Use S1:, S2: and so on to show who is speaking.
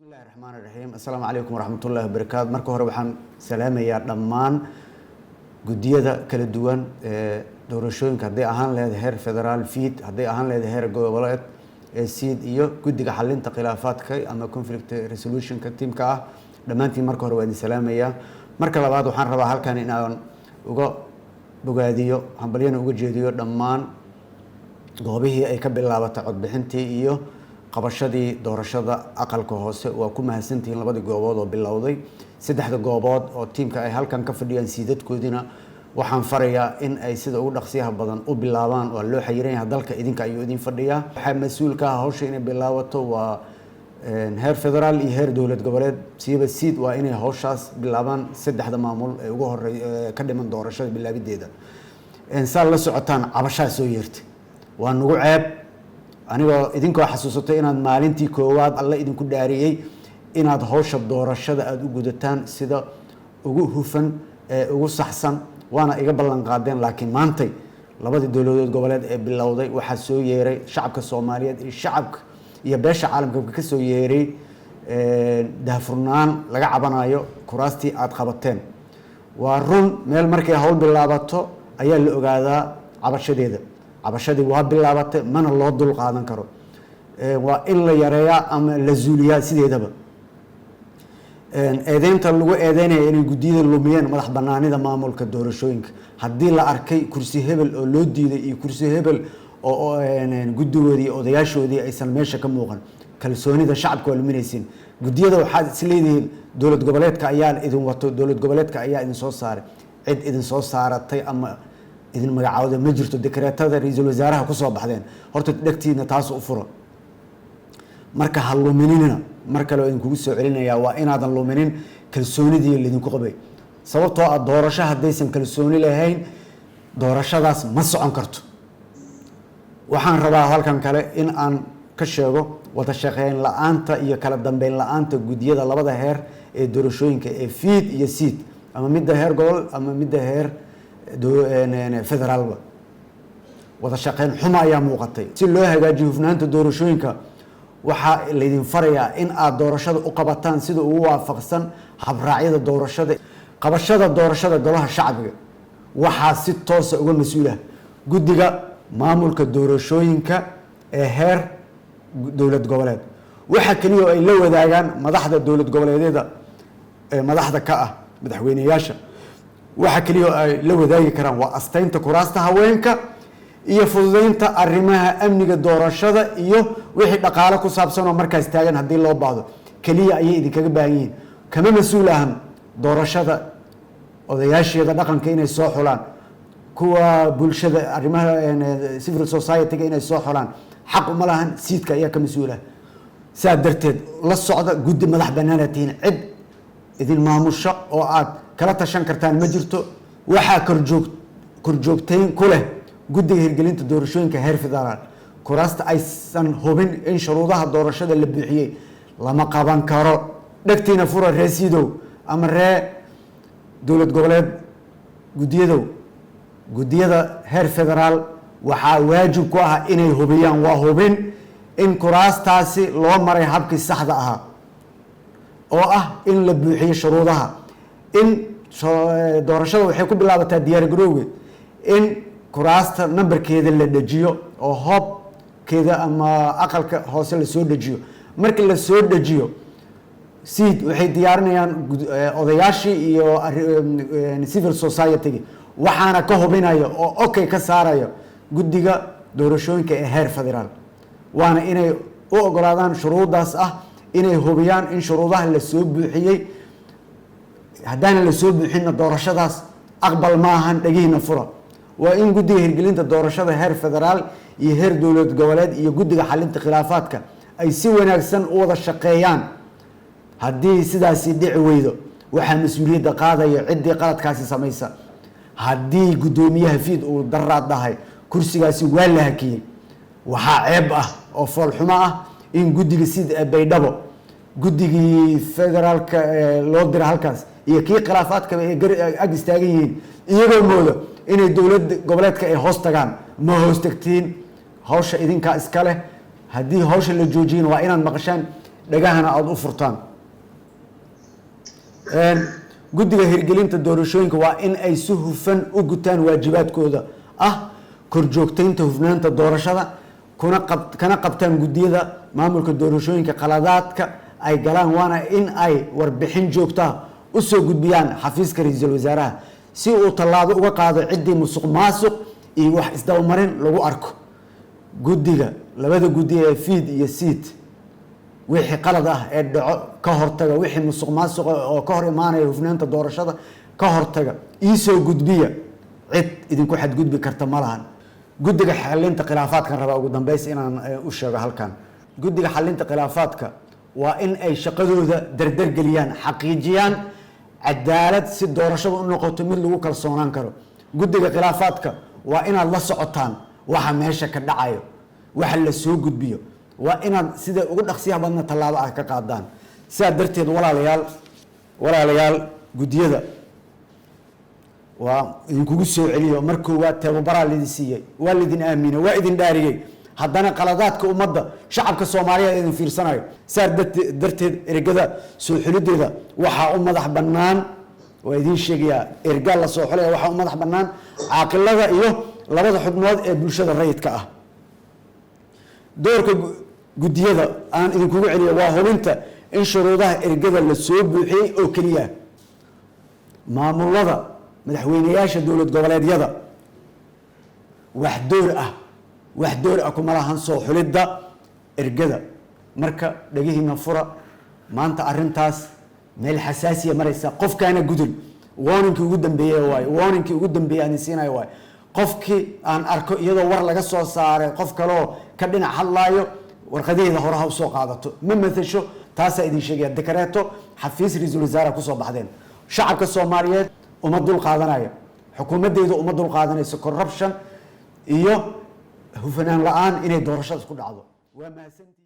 S1: bismillahi raxmaani raxiim assalaamu calaykum waraxmatullaahi wabarakaatu marka hore waxaan salaamayaa dhammaan guddiyada kala duwan ee doorashooyinka hadday ahaan leedahay heer federaal fiid hadday ahaan leedahay heer goboleed ee siid iyo guddiga xalinta khilaafaadka ama conflict resolutionka tiimka ah dhammaantiin marka hore waa idin salaamayaa marka labaad waxaan rabaa halkan in aan uga bogaadiyo hambalyana uga jeediyo dhammaan goobihii ay ka bilaabatay codbixintii iyo qabashadii doorashada aqalka hoose waa ku mahadsantihiin labadii goobood oo bilowday saddexda goobood oo tiimka ay halkan ka fadhiyaan siidadkoodina waxaan farayaa in ay sida ugu dhaqsiyaha badan u bilaabaan waa loo xayiran yahay dalka idinka ayuu idin fadhiyaa waxaa mas-uulka ah hawsha inay bilaabato waa heer federaal iyo heer dowlad goboleed siiba siid waa inay hawshaas bilaabaan saddexda maamul ee ugu horey ka dhiman doorashada bilaabideeda saa la socotaan cabashaa soo yeertay waa nagu ceeb anigoo idinkoo xasuusatay inaad maalintii koowaad alle idinku dhaariyey inaad hawsha doorashada aada u gudataan sida ugu hufan ee ugu saxsan waana iga ballan qaadeen laakiin maantay labadii dowladood goboleed ee bilowday waxaa soo yeeray shacabka soomaaliyeed iyo shacabka iyo beesha caalamka ka soo yeeray daahfurnaan laga cabanayo kuraastii aada qabateen waa run meel markay hawl bilaabato ayaa la ogaadaa cabashadeeda cabashadii waa bilaabatay mana loo dul qaadan karo waa in la yareeyaa ama la zuuliyaa sideedaba eedeynta lagu eedeynaya inay guddiyada lumiyeen madax banaanida maamulka doorashooyinka haddii la arkay kursi hebel oo loo diiday iyo kursi hebel oo guddigoodii iyo odayaashoodii aysan meesha ka muuqan kalsoonida shacabka waa luminaysiin guddiyada waxaad isleedihiin dowlad goboleedka ayaa idin wato dowlad goboleedka ayaa idin soo saaray cid idin soo saaratay ama idin magacaawda ma jirto dekreetada ra-iisul wasaaraha kusoo baxdeen horta dhegtiina taas u furo marka ha luminina mar kale oo idinkugu soo celinayaa waa inaadan luminin kalsoonidii laydinku qabay sababtoo ah doorasho haddaysan kalsooni lahayn doorashadaas ma socon karto waxaan rabaa halkan kale in aan ka sheego wada shaqeyn la-aanta iyo kala dambeyn la-aanta guddiyada labada heer ee doorashooyinka ee fiid iyo siid ama midda heer gobol ama midda heer federaalba wada shaqeyn xuma ayaa muuqatay si loo hagaajiyo hufnaanta doorashooyinka waxaa laydin farayaa in aada doorashada u qabataan sida ugu waafaqsan habraacyada doorashada qabashada doorashada golaha shacbiga waxaa si toosa uga mas-uulah guddiga maamulka doorashooyinka ee heer dowlad goboleed waxaa keliya oo ay la wadaagaan madaxda dowlad goboleedyada ee madaxda ka ah madaxweyneyaasha waxa kaliya ay la wadaagi karaan waa asteynta kuraasta haweenka iyo fududeynta arrimaha amniga doorashada iyo wixii dhaqaale ku saabsan oo markaas taagan haddii loo baahdo keliya ayay idinkaga baahan yihiin kama mas-uul ahan doorashada odayaasheeda dhaqanka inay soo xulaan kuwa bulshada arrimaha civil society-ga inay soo xulaan xaq uma lahan siidka ayaa ka mas-uulah saa darteed la socda guddi madax banaana tihiin cid idin maamusho oo aada kala tashan kartaan ma jirto waxaa korjoogtayn ku leh guddiga hirgelinta doorashooyinka heer federaal kuraasta aysan hubin in shuruudaha doorashada la buuxiyey lama qaban karo dhegtiina fura ree siidow ama ree dowlad goboleed guddiyada heer federaal waxaa waajib ku ah inay hubiyaan waa hubin in kuraastaasi loo maray habkii saxda ahaa oo ah in la buuxiyo shuruudaha in doorashada waxay ku bilaabataa diyaar garowge in kuraasta nambarkeeda la dejiyo oo hoobkeeda ama aqalka hoose lasoo dejiyo markii lasoo dejiyo siid waxay diyaarinayaan odayaashii iyo civil society-gi waxaana ka hubinaya oo okay ka saaraya guddiga doorashooyinka ee heer federaal waana inay u ogolaadaan shuruudaas ah inay hubiyaan in shuruudaha lasoo buuxiyey haddaana lasoo buuxinna doorashadaas aqbal maahan dhagihiina fura waa in guddiga hirgelinta doorashada heer federaal iyo heer dowlad goboleed iyo guddiga xalinta khilaafaadka ay si wanaagsan u wada shaqeeyaan haddii sidaasi dhici weydo waxaa mas-uuliyadda qaadaya ciddii qaladkaasi samaysa haddii guddoomiyaha fiid uu daraad dhahay kursigaasi waa la hakiyey waxaa ceeb ah oo foolxumo ah in guddiga sida baydhabo guddigii federaalka loo dira halkaas iyo kii khilaafaadkaba ay ag istaagan yihiin iyagoo mooda inay dowlad goboleedka ay hoos tagaan ma hoos tagtiin hawsha idinkaa iska leh haddii hawsha la joojiyana waa inaad maqashaan dhagahana aada u furtaan. guddiga hirgelinta doorashooyinka waa in ay si hufan u gutaan waajibaadkooda ah korjoogtaynta hufnaanta doorashada kana qabtaan guddiyada maamulka doorashooyinka qaladaadka ay galaan, waana in ay warbixin joogtaa u soo gudbiyaan xafiiska ra-iisul wasaaraha si uu tallaabo uga qaado ciddii musuq maasuq iyo wax isdabamarin lagu arko. guddiga labada guddi ee fiid iyo siid wixii qalad ah ee dhaco ka hortaga, wixii musuq maasuq oo ka hor imaanaya hufnaanta doorashada ka hortaga, iisoo gudbiya, cid idinku xadgudbi karta ma lahan. guddiga xalinta khilaafaadkan rabaa ugu dambeys inaan u sheego halkan. guddiga xalinta khilaafaadka waa in ay shaqadooda dardargeliyaan, xaqiijiyaan cadaalad si doorashada u noqoto mid lagu kalsoonaan karo. guddiga khilaafaadka waa inaad la socotaan waxa meesha ka dhacayo, waxa la soo gudbiyo, waa inaad sida ugu dhaqsiyaha badna tallaabo ah ka qaadaan. sidaa darteed walaalayaal guddiyada waa idinkugu soo celiyo mar koowaad tababaraa laidin siiyey, waa laidin aaminay, waa idin dhaariyey, haddana qaladaadka ummadda shacabka soomaaliyeed idin fiirsanayo. sidaa darteed ergada soo xulideeda waxaa u madax bannaan, waa idiin sheegayaa, ergaa la soo xulaya waxaa u madax bannaan caaqilada iyo labada xubnood ee bulshada rayidka ah. doorka guddiyada aan idinkugu celiyo waa hubinta in shuruudaha ergada la soo buuxiyey oo keliya. maamulada madaxweyneyaasha dowlad goboleedyada wax door ah kuma lahan soo xulidda ergada. marka dhagihiina fura, maanta arintaas meel xasaasiya maraysa. qofkaana gudul warningkii ugu dambeeyey aan siinayo waay. qofkii aan arko iyadoo war laga soo saaray qof kaleoo ka dhinac hadlaayo, warqadaheeda hore ha usoo qaadato, ma matasho. taasaa idin sheegaya, dekareeto xafiis ra-iisul wasaaraha kusoo baxdeen. shacabka soomaaliyeed uma dul qaadanayo, xukuumaddeedu uma dul qaadanayso corruption iyo hufanaan la-aan inay doorashada isku dhacdo. waa mahadsantii.